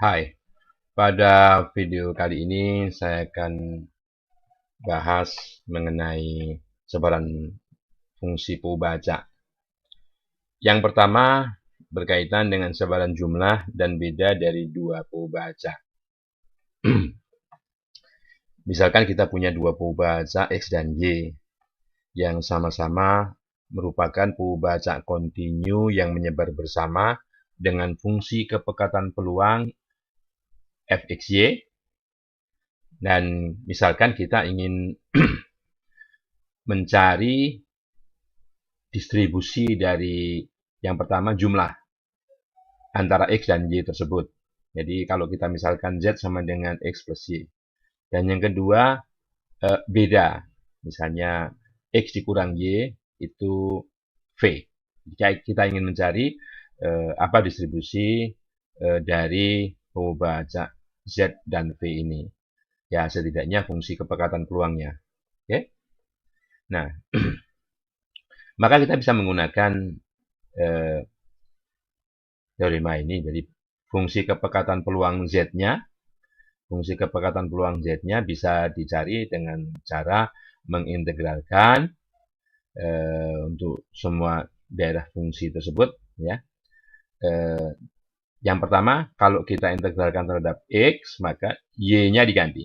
Hai, pada video kali ini saya akan bahas mengenai sebaran fungsi pembaca. Yang pertama berkaitan dengan sebaran jumlah dan beda dari dua pembaca. Misalkan kita punya dua pembaca X dan Y yang sama-sama merupakan pembaca kontinu yang menyebar bersama dengan fungsi kepekatan peluang fxy. Dan misalkan kita ingin mencari distribusi dari yang pertama jumlah antara X dan Y tersebut. Jadi kalau kita misalkan Z sama dengan X plus Y. Dan yang kedua beda. Misalnya X dikurang Y itu V. Jika kita ingin mencari apa distribusi dari pembaca Z dan V ini. Ya setidaknya fungsi kepekatan peluangnya. Oke. Nah, maka kita bisa menggunakan teorema ini. Jadi fungsi kepekatan peluang Z-nya bisa dicari dengan cara mengintegralkan untuk semua daerah fungsi tersebut, ya. Yang pertama, kalau kita integralkan terhadap X, maka Y-nya diganti.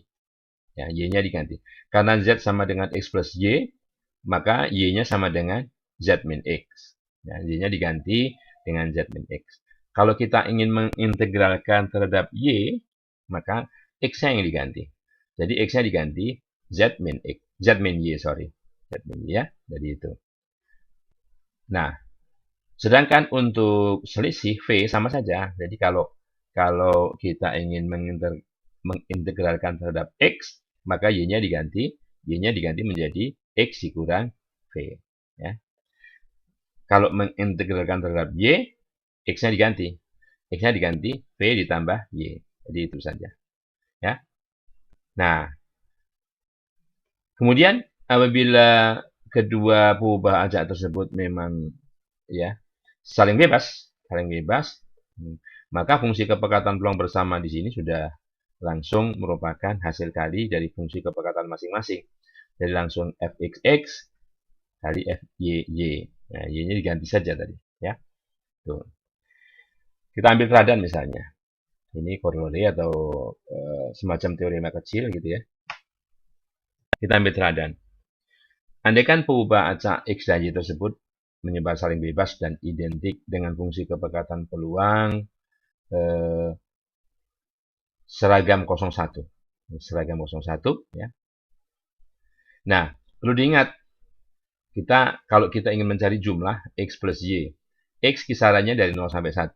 Ya, Y-nya diganti. Karena Z sama dengan X plus Y, maka Y-nya sama dengan Z min X. Ya, Y-nya diganti dengan Z min X. Kalau kita ingin mengintegralkan terhadap Y, maka X-nya yang diganti. Jadi X-nya diganti Z min X. Z min Y, sorry. Z min Y, ya. Jadi itu. Nah, sedangkan untuk selisih V sama saja. Jadi kalau kita ingin mengintegralkan terhadap X, maka Y-nya diganti. Y-nya diganti menjadi X dikurang V. Ya. Kalau mengintegralkan terhadap Y, X-nya diganti. X-nya diganti, V ditambah Y. Jadi itu saja. Ya. Nah, kemudian apabila kedua perubahan ajak tersebut memang ya saling bebas, maka fungsi kepekatan peluang bersama di sini sudah langsung merupakan hasil kali dari fungsi kepekatan masing-masing. Jadi langsung fxx kali fyy. Nah, y-nya diganti saja tadi, ya. Tuh. Kita ambil teladan misalnya. Ini korelasi atau semacam teorema kecil gitu ya. Kita ambil teladan. Andaikan perubahan acak X dan Y tersebut menyebar saling bebas dan identik dengan fungsi kepekatan peluang seragam 01. Seragam 01 ya. Nah, perlu diingat kalau kita ingin mencari jumlah X plus Y, X kisarannya dari 0 sampai 1.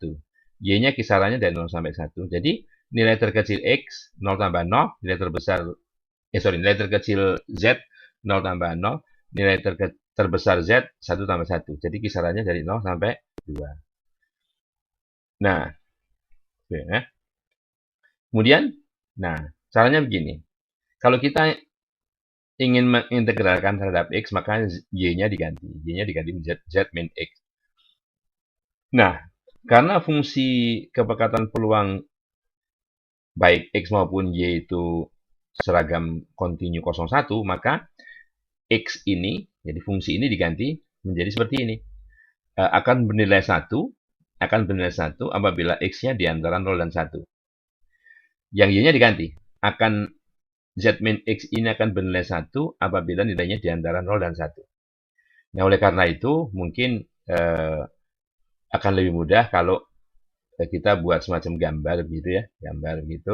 Y-nya kisarannya dari 0 sampai 1. Jadi, nilai terkecil X 0 tambah 0, nilai terkecil Z 0 tambah 0, nilai terbesar Z 1 tambah 1. Jadi kisarannya dari 0 sampai 2. Nah, ya. Kemudian, caranya begini. Kalau kita ingin mengintegralkan terhadap X, maka Y-nya diganti. Y-nya diganti menjadi Z min X. Nah, karena fungsi kepekatan peluang baik X maupun Y itu seragam kontinu 01, maka X ini, jadi fungsi ini diganti menjadi seperti ini. Akan bernilai 1 apabila X-nya di antara 0 dan 1. Yang Y-nya diganti. Z min X ini akan bernilai 1 apabila nilainya di antara 0 dan 1. Nah, oleh karena itu, mungkin akan lebih mudah kalau kita buat semacam gambar begitu ya. Gambar begitu.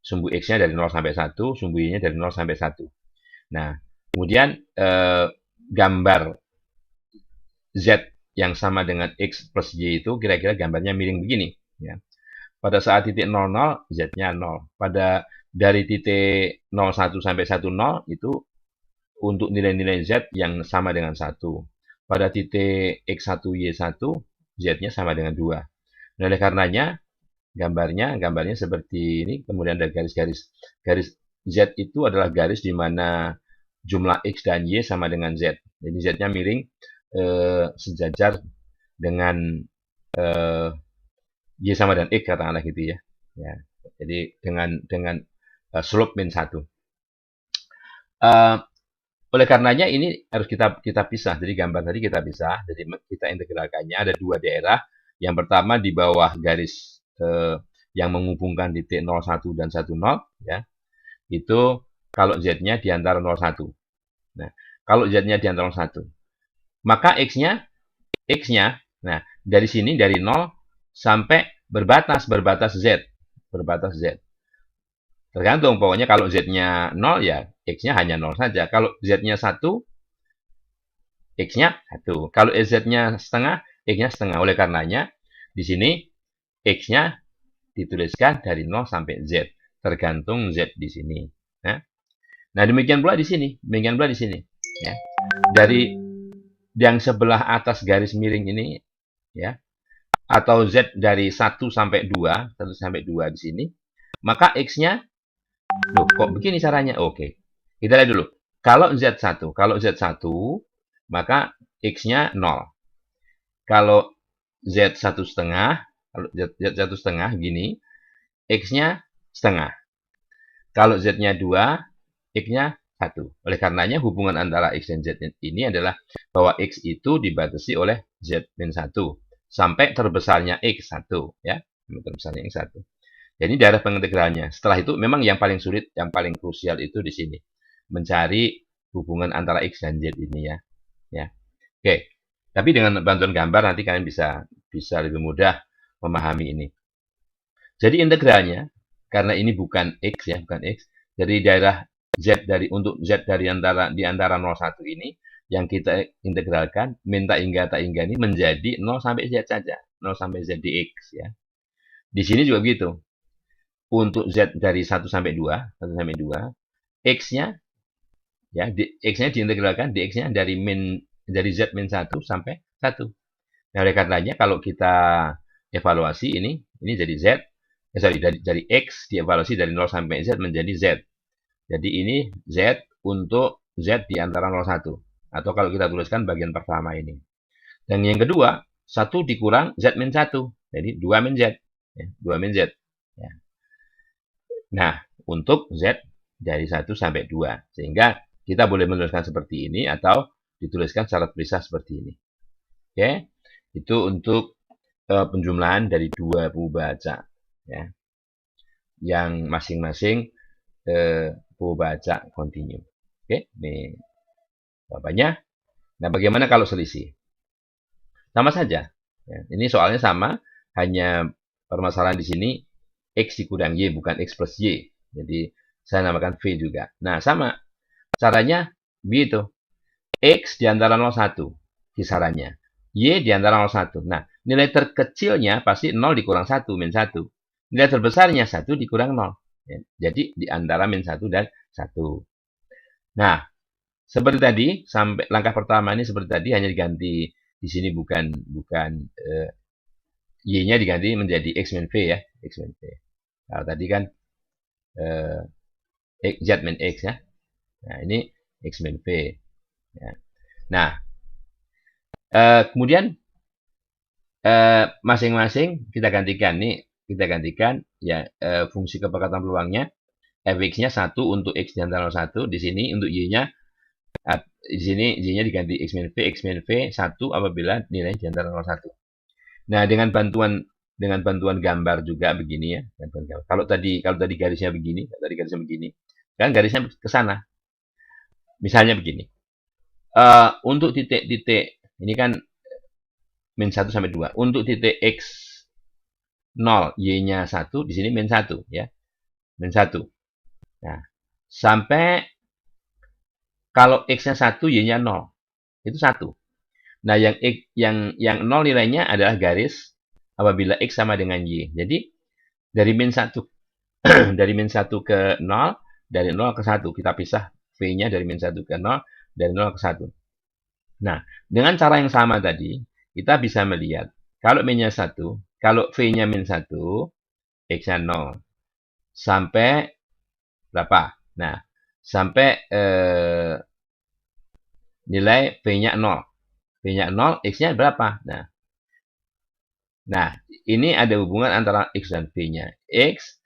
Sumbu X-nya dari 0 sampai 1, sumbu Y-nya dari 0 sampai 1. Nah, kemudian gambar Z yang sama dengan X plus Y itu kira-kira gambarnya miring begini. Ya. Pada saat titik 00, Z-nya 0. Dari titik 01 sampai 10 itu untuk nilai-nilai Z yang sama dengan 1. Pada titik X1, Y1, Z-nya sama dengan 2. Nah, oleh karenanya, gambarnya seperti ini, kemudian ada garis-garis. Garis Z itu adalah garis di mana jumlah X dan Y sama dengan Z. Jadi Z-nya miring sejajar dengan Y sama dengan X katakanlah gitu ya. Ya. Jadi dengan slope min 1. Oleh karenanya ini harus kita pisah. Jadi gambar tadi kita pisah. Jadi kita integralkannya ada dua daerah. Yang pertama di bawah garis yang menghubungkan titik 01 dan 10 ya. Itu kalau Z-nya di antara 01. Nah, kalau Z-nya di antara 01, maka X-nya nah, dari sini dari 0 sampai berbatas Z. Berbatas Z. Tergantung, pokoknya kalau Z-nya 0 ya X-nya hanya 0 saja. Kalau Z-nya 1, X-nya 1. Kalau Z-nya setengah, X-nya setengah. Oleh karenanya, di sini X-nya dituliskan dari 0 sampai Z. Tergantung Z di sini. Nah, demikian pula di sini. Demikian pula di sini. Ya. Dari yang sebelah atas garis miring ini, ya, atau Z dari 1 sampai 2, 1 sampai 2 di sini, maka X-nya, loh, kok begini caranya? Oke. Kita lihat dulu. Kalau Z1, maka X-nya 0. Kalau Z1 setengah, kalau Z1 setengah gini, X-nya setengah. Kalau Z-nya 2, X-nya 1. Oleh karenanya hubungan antara X dan Z ini adalah bahwa X itu dibatasi oleh Z-1 sampai terbesarnya X1 ya, terbesarnya X1. Jadi daerah pengintegralannya. Setelah itu memang yang paling sulit, yang paling krusial itu di sini. Mencari hubungan antara X dan Z ini ya. Ya. Oke. Tapi dengan bantuan gambar nanti kalian bisa lebih mudah memahami ini. Jadi integralnya karena ini bukan X ya, bukan X. Jadi daerah Z untuk Z di antara 01 ini yang kita integralkan min tak hingga ini menjadi 0 sampai Z saja. 0 sampai Z dx ya. Di sini juga begitu. Untuk Z dari 1 sampai 2, X-nya ya, X-nya diintegralkan dx-nya dari Z min 1 sampai 1. Nah, oleh karenanya kalau kita evaluasi ini jadi Z, dari X dievaluasi dari 0 sampai Z menjadi Z. Jadi ini Z untuk Z di antara 01. Atau kalau kita tuliskan bagian pertama ini. Dan yang kedua, 1 dikurang Z min 1. Jadi 2 min Z. Ya, 2 min Z. Ya. Nah, untuk Z dari 1 sampai 2. Sehingga kita boleh menuliskan seperti ini atau dituliskan secara terpisah seperti ini. Oke, itu untuk penjumlahan dari dua pembaca. Ya. Yang masing-masing pembaca kontinu. Oke, ini jawabannya. Nah, bagaimana kalau selisih? Sama saja. Ya, ini soalnya sama, hanya permasalahan di sini X dikurang Y, bukan X plus Y. Jadi, saya namakan V juga. Nah, sama. Caranya begitu. X di antara 01 kisarannya. Y di antara 01. Nah, nilai terkecilnya pasti 0 dikurang 1, min 1. Nilai terbesarnya 1 dikurang 0. Ya, jadi, di antara min 1 dan 1. Nah, seperti tadi, sampai langkah pertama ini seperti tadi, hanya diganti di sini bukan Y-nya diganti menjadi X min V ya. X min V. Nah, tadi kan Z min X ya. Nah, ini X min V. Ya. Nah, kemudian masing-masing kita gantikan nih, ya fungsi kepekatan peluangnya fx-nya 1 untuk x di antara 1, di sini untuk y-nya di sini y-nya diganti x min v 1 apabila nilai di antara 01. Nah, dengan bantuan gambar juga begini ya. Kalau tadi garisnya begini, kan garisnya ke sana. Misalnya begini. Untuk titik-titik ini kan min 1 sampai 2. Untuk titik X 0, Y-nya 1, di sini min 1 ya. Min 1. Nah, sampai kalau X-nya 1, Y-nya 0. Itu 1. Nah, yang 0 nilainya adalah garis apabila X sama dengan Y. Jadi, dari min 1 dari min 1 ke 0, dari 0 ke 1. Kita pisah V-nya dari min 1 ke 0, dari 0 ke 1. Nah, dengan cara yang sama tadi, kita bisa melihat, kalau min-nya 1, kalau V-nya min 1, X-nya 0. Sampai berapa? Nah, sampai nilai V-nya 0. V-nya 0, X-nya berapa? Nah, Nah, ini ada hubungan antara X dan V-nya. X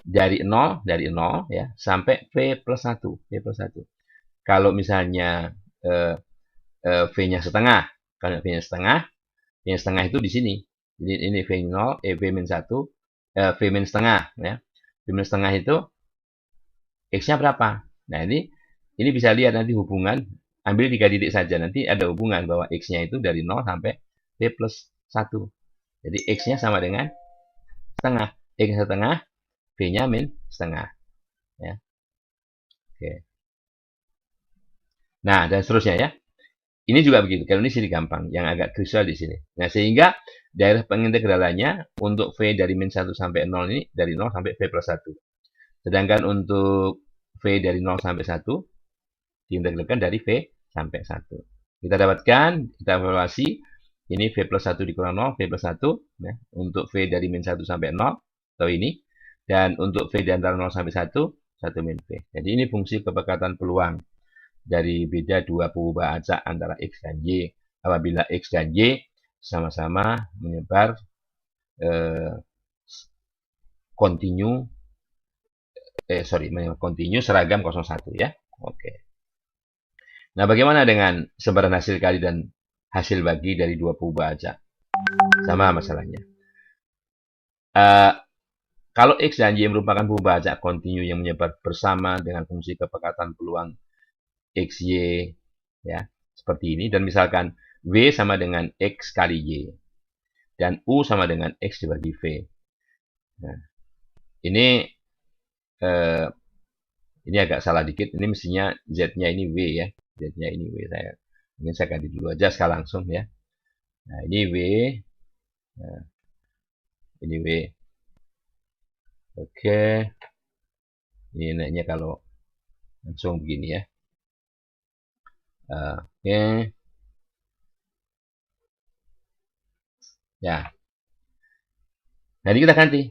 dari 0 ya, sampai V plus 1. Kalau misalnya V-nya setengah, kalau V-nya setengah itu di sini. Jadi ini V0, V-1, V- setengah. Ya. V- setengah itu X-nya berapa? Nah, ini bisa lihat nanti hubungan, ambil 3 titik saja. Nanti ada hubungan bahwa X-nya itu dari 0 sampai V plus 1. Jadi X-nya sama dengan setengah. X setengah, V-nya min setengah. Ya. Oke. Nah, dan seterusnya ya. Ini juga begitu. Kalau ini sini gampang. Yang agak krusial di sini. Nah, sehingga daerah pengintegralannya untuk V dari min 1 sampai 0 ini dari 0 sampai V plus 1. Sedangkan untuk V dari 0 sampai 1 diintegralkan dari V sampai 1. Kita dapatkan, kita evaluasi, ini V plus 1 dikurang 0, V plus 1, ya, untuk V dari min 1 sampai 0, atau ini, dan untuk V di antara 0 sampai 1, 1 min V. Jadi ini fungsi kepekatan peluang dari beda dua pengubah acak antara X dan Y. Apabila X dan Y sama-sama menyebar kontinu seragam 01 ya. Oke. Nah, bagaimana dengan sebaran hasil kali dan hasil bagi dari dua pengubah acak? Sama masalahnya. Kalau X dan Y merupakan pengubah acak kontinu yang menyebar bersama dengan fungsi kepekatan peluang XY, ya, seperti ini. Dan misalkan W sama dengan X kali Y. Dan U sama dengan X dibagi V. Nah, ini agak salah dikit. Ini mestinya Z-nya ini W ya. Z-nya ini W. Mungkin saya ganti dulu aja skala langsung ya. Nah, ini W. Nah, ini W. Oke. Ini naiknya kalau langsung begini ya. Oke. Ya. Nah, ini kita ganti.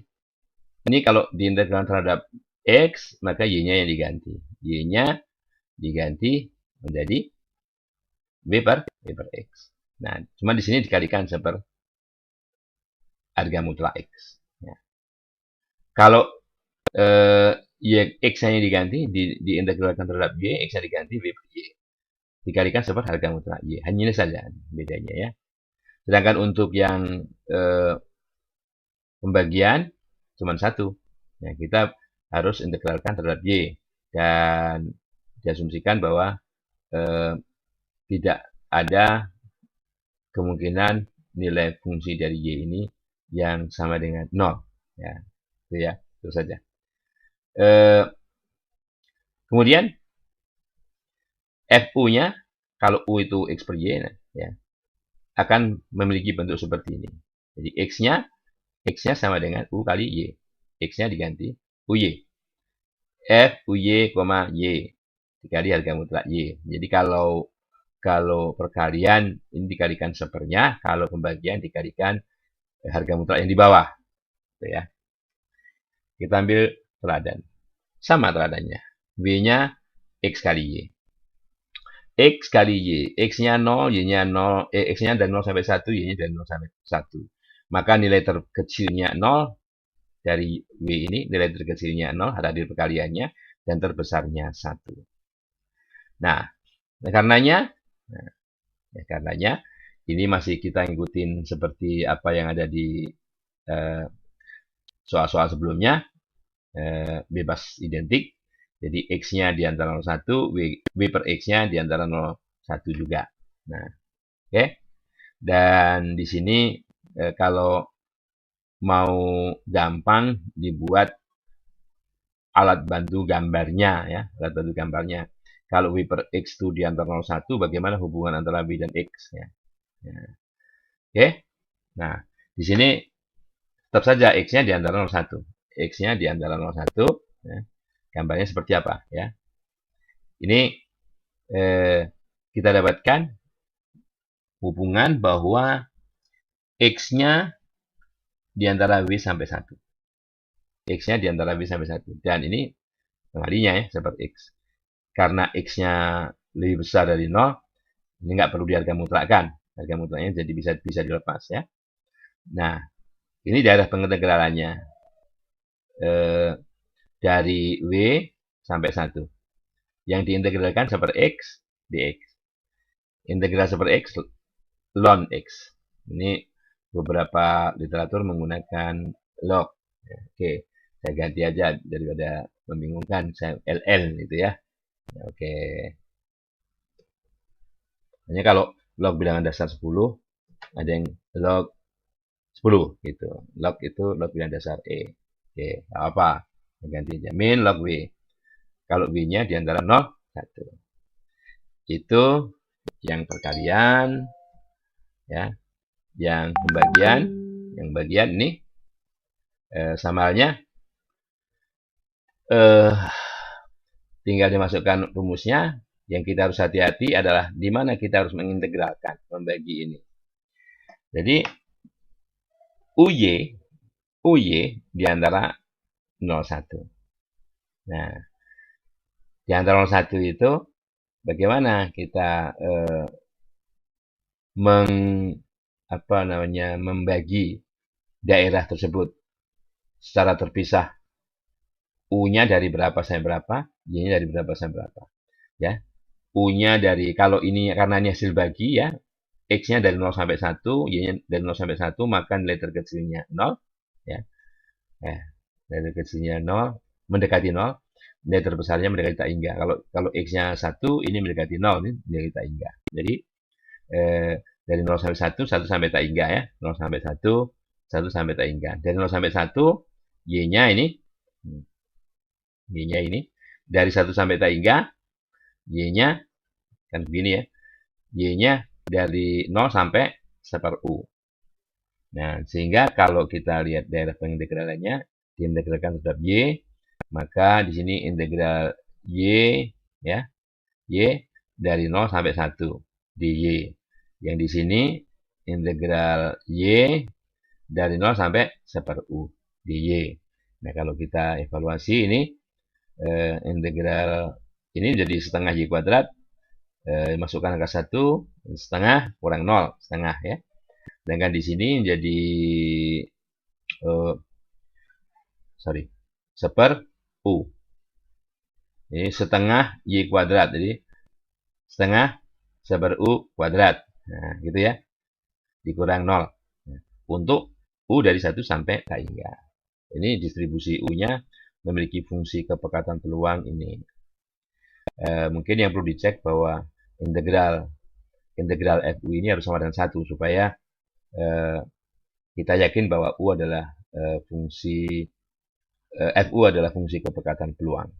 Ini kalau diintegralkan terhadap X, maka Y-nya yang diganti. Y-nya diganti menjadi W per X. Nah, cuma di sini dikalikan seper harga mutlak X. Ya. Kalau X-nya diganti, diintegralkan terhadap Y, X-nya diganti W per Y. Dikalikan seper harga mutlak Y. Hanya ini saja bedanya ya. Sedangkan untuk yang pembagian cuma satu. Nah, kita harus integralkan terhadap Y. Dan diasumsikan bahwa tidak ada kemungkinan nilai fungsi dari Y ini yang sama dengan 0. Ya, itu ya, itu saja. Kemudian FU-nya, kalau U itu X per Y, ya, akan memiliki bentuk seperti ini. Jadi X-nya sama dengan U kali Y. X-nya diganti UY. F, UY, Y. Dikali harga mutlak Y. Jadi kalau perkalian ini dikalikan sepernya, kalau pembagian dikalikan harga mutlak yang di bawah. Gitu ya. Kita ambil teladan. Sama teladannya. W-nya X kali Y. X kali Y. X-nya 0, Y-nya 0. X-nya dari 0 sampai 1, Y-nya dari 0 sampai 1. Maka nilai terkecilnya 0 dari W ini, nilai terkecilnya 0, hadir perkaliannya, dan terbesarnya 1. Nah, karenanya ini masih kita ngikutin seperti apa yang ada di soal-soal sebelumnya, bebas identik. Jadi X-nya di antara 01, W per X-nya di antara 01 juga. Nah, oke. Dan di sini kalau mau gampang dibuat alat bantu gambarnya ya, alat bantu gambarnya. Kalau W per X itu di antara 01, bagaimana hubungan antara W dan X ya. Oke. Nah, di sini tetap saja X-nya di antara 01. X-nya di antara 01, ya. Gambarnya seperti apa ya. Ini kita dapatkan hubungan bahwa X-nya di antara W sampai 1. X-nya di antara W sampai 1. Dan ini kembalinya ya, seperti X. Karena X-nya lebih besar dari 0, ini nggak perlu diharga mutlakkan. Harga mutlaknya jadi bisa dilepas ya. Nah, ini daerah pengintegralannya. Dari W sampai 1. Yang diintegralkan seper X, dx. Integral seper X, ln X. Ini beberapa literatur menggunakan log. Oke, saya ganti aja daripada membingungkan. Saya LL gitu ya. Oke. Hanya kalau log bilangan dasar 10, ada yang log 10 gitu. Log itu log bilangan dasar E. Oke, apa? Ganti aja. Min log W. Kalau W-nya di antara 0, 1. Itu yang perkalian, ya. Yang bagian ini sama halnya tinggal dimasukkan rumusnya. Yang kita harus hati-hati adalah di mana kita harus mengintegralkan, membagi ini. Jadi UY di antara 01. Nah, di antara 01 itu bagaimana kita membagi daerah tersebut secara terpisah. U-nya dari berapa sampai berapa, Y-nya dari berapa sampai berapa. Ya. U-nya dari, kalau ini karena ini hasil bagi ya, X-nya dari 0 sampai 1, Y-nya dari 0 sampai 1, maka nilai terkecilnya 0. Ya. Nilai terkecilnya 0, mendekati 0. Nilai terbesarnya mendekati tak hingga. Kalau X-nya 1, ini mendekati 0, ini mendekati tak hingga. Jadi, dari 0 sampai 1, 1 sampai tak hingga ya. 0 sampai 1, 1 sampai tak hingga. Dari 0 sampai 1, Y-nya ini, dari 1 sampai tak hingga, Y-nya, kan begini ya, Y-nya dari 0 sampai seper U. Nah, sehingga kalau kita lihat daerah pengintegralannya, diintegralkan terhadap Y, maka di sini integral Y, ya, Y dari 0 sampai 1 di Y. Yang di sini integral Y dari 0 sampai seper U di Y. Nah, kalau kita evaluasi ini, integral ini jadi setengah Y kuadrat, masukkan angka 1, setengah kurang 0, setengah ya. Sedangkan di sini jadi seper U. Ini setengah Y kuadrat, jadi setengah seper U kuadrat. Nah, gitu ya. Dikurang 0. Nah, untuk U dari 1 sampai tak hingga. Ini distribusi U-nya memiliki fungsi kepekatan peluang ini. Mungkin yang perlu dicek bahwa integral FU ini harus sama dengan 1 supaya kita yakin bahwa U adalah FU adalah fungsi kepekatan peluang.